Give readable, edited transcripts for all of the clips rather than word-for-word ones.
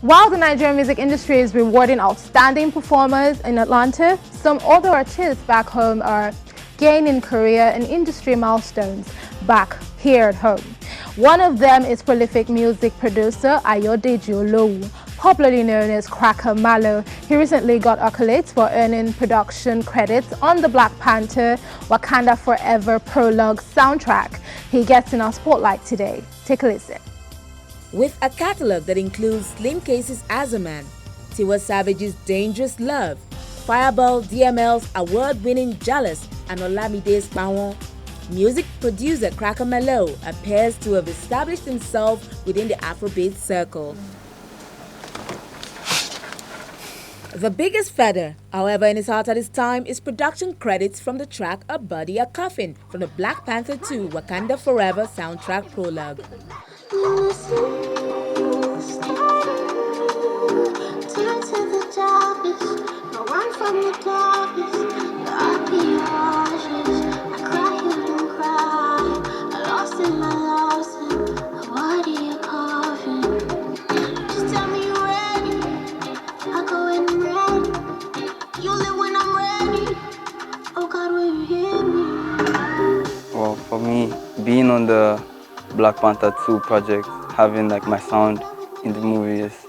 While the Nigerian music industry is rewarding outstanding performers in Atlanta, some other artists back home are gaining career and industry milestones back here at home. One of them is prolific music producer Ayodeji Olowu, popularly known as Cracker Malo. He recently got accolades for earning production credits on the Black Panther Wakanda Forever prologue soundtrack. He gets in our spotlight today. Take a listen. With a catalog that includes Slim Case's As a Man, Tiwa Savage's Dangerous Love, Fireball DML's award-winning Jealous, and Olamide's Bawon, music producer Cracker Malo appears to have established himself within the Afrobeat circle. The biggest feather, however, in his heart at this time is production credits from the track A Body a Coffin from the Black Panther 2 Wakanda Forever soundtrack prologue. Well, for me, being on the Black Panther 2 project, having like my sound in the movie is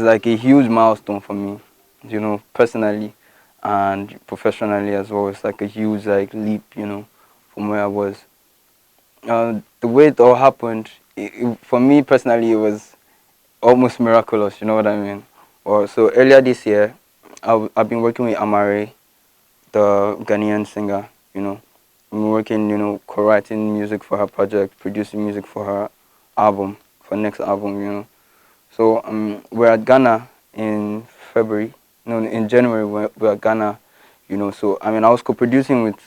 like a huge milestone for me, you know, personally and professionally as well. It's like a huge like leap, you know, from where I was. The way it all happened, for me personally, it was almost miraculous, you know what I mean? So earlier this year, I've been working with Amare, the Ghanaian singer, you know. I'm working, you know, co-writing music for her project, producing music for her album, for next album, you know. So we're at Ghana in February, no, in January we're at Ghana, you know. So I mean, I was co-producing with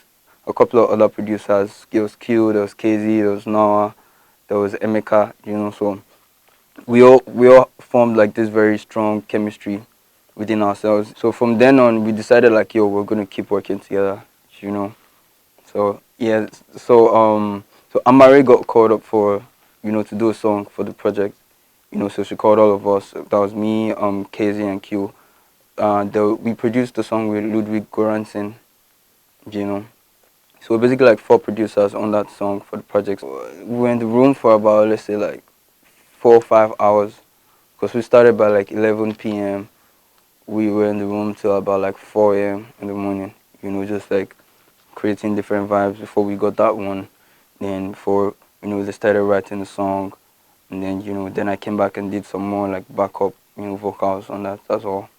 a couple of other producers. There was Q, there was KZ, there was Noah, there was Emeka, you know. So we all formed like this very strong chemistry within ourselves. So from then on, we decided like, yo, we're gonna keep working together, you know. So yeah, so Amare got called up for, you know, to do a song for the project, you know. So she called all of us. That was me, KZ and Q. We produced the song with Ludwig Goranson, you know. So basically like 4 producers on that song for the project. We were in the room for about, let's say, like 4 or 5 hours, because we started by like 11 p.m. We were in the room till about like 4 a.m. in the morning, you know, just like creating different vibes before we got that one. Then you know, they started writing the song, and then, you know, then I came back and did some more like backup, you know, vocals on that. That's all.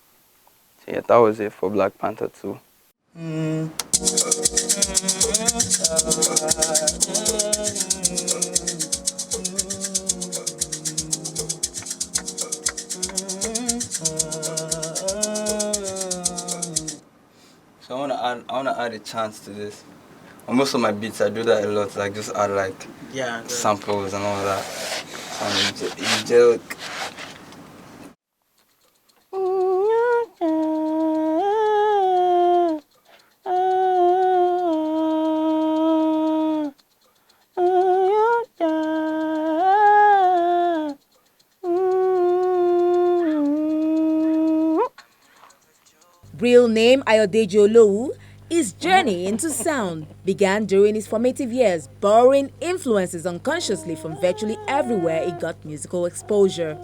So yeah, that was it for Black Panther 2. So I wanna add a chance to this. On most of my beats, I do that a lot. Like just add like samples and all that. So joke. Real name Ayodeji Olowu, his journey into sound began during his formative years, borrowing influences unconsciously from virtually everywhere he got musical exposure.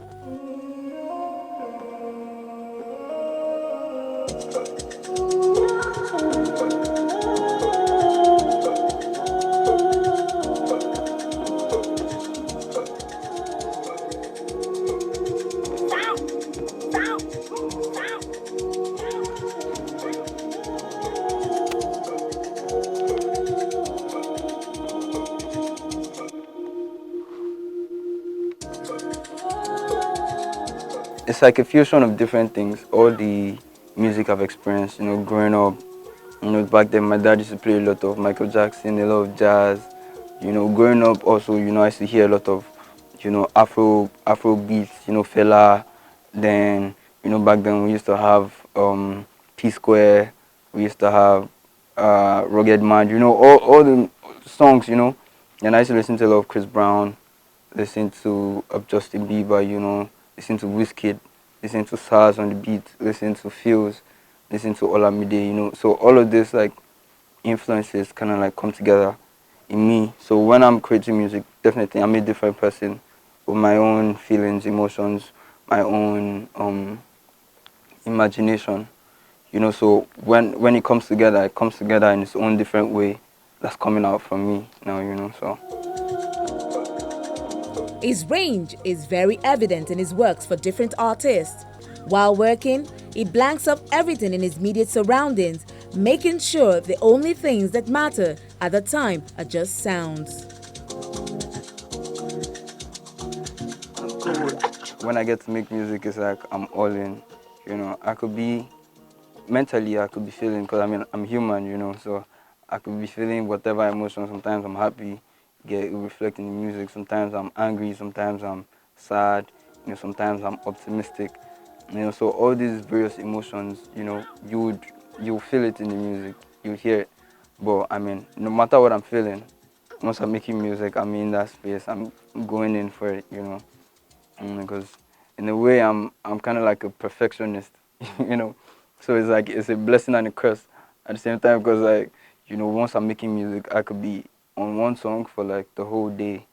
It's like a fusion of different things. All the music I've experienced, you know, growing up. You know, back then my dad used to play a lot of Michael Jackson, a lot of jazz. You know, growing up also, you know, I used to hear a lot of, you know, Afro beats, you know, Fela. Then, you know, back then we used to have P Square. We used to have Rugged Man. You know, all the songs, you know. And I used to listen to a lot of Chris Brown, listen to Justin Bieber, you know, listen to Wizkid, listen to SARS on the beat, listen to Fields, listen to Olamide, you know. So all of this like influences kind of like come together in me. So when I'm creating music, definitely I'm a different person with my own feelings, emotions, my own imagination. You know, so when it comes together in its own different way that's coming out from me now, you know, so. His range is very evident in his works for different artists. While working, he blanks up everything in his immediate surroundings, making sure the only things that matter at the time are just sounds. When I get to make music, it's like I'm all in. You know, I could be mentally, I could be feeling, because I mean I'm human, you know, so I could be feeling whatever emotion. Sometimes I'm happy, it reflect in the music. Sometimes I'm angry, sometimes I'm sad, you know, sometimes I'm optimistic, you know. So all these various emotions, you know, you'll feel it in the music, you hear it. But I mean, no matter what I'm feeling, once I'm making music, I'm in that space, I'm going in for it, you know. Because in a way I'm kind of like a perfectionist, you know. So it's like it's a blessing and a curse at the same time, because like, you know, once I'm making music, I could be on one song for like the whole day,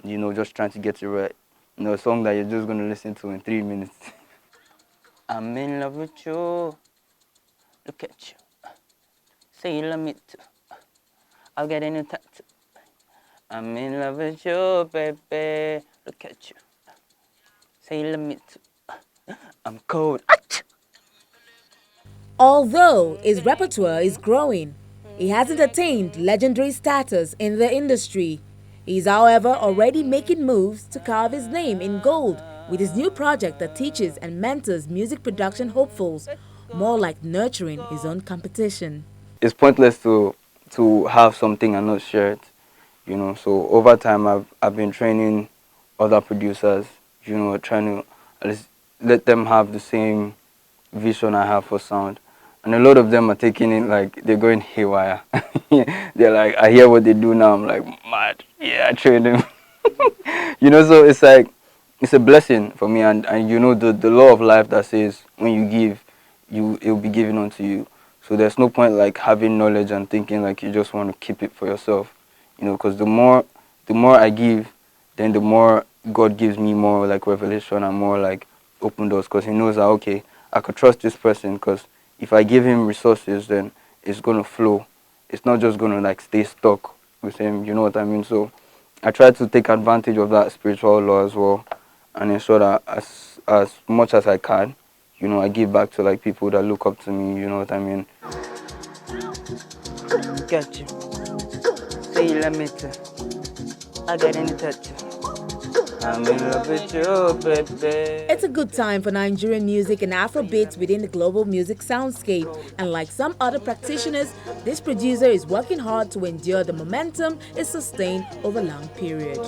you know, just trying to get it right. You know, a song that you're just going to listen to in 3 minutes. I'm in love with you, look at you, say you love me too, I'll get in your tattoo. I'm in love with you, baby, look at you, say you love me too, I'm cold. Although his repertoire is growing, he hasn't attained legendary status in the industry. He is, however, already making moves to carve his name in gold with his new project that teaches and mentors music production hopefuls, more like nurturing his own competition. It's pointless to have something and not share it, you know. So over time, I've been training other producers, you know, trying to at least let them have the same vision I have for sound. And a lot of them are taking it like they're going haywire. They're like, I hear what they do now. I'm like, mad. Yeah, I trained them. You know, so it's like, it's a blessing for me. And you know, the law of life that says when you give, it will be given unto you. So there's no point like having knowledge and thinking like you just want to keep it for yourself. You know, because the more I give, then the more God gives me more like revelation and more like open doors, because he knows that, okay, I could trust this person, because if I give him resources, then it's going to flow. It's not just going to like stay stuck with him, you know what I mean? So I try to take advantage of that spiritual law as well, and ensure that as much as I can, you know, I give back to like people that look up to me, you know what I mean? Got you. Say you love me too. I got any tattoo. I'm in love with you, baby. It's a good time for Nigerian music and Afrobeats within the global music soundscape. And like some other practitioners, this producer is working hard to endure the momentum is sustained over a long period.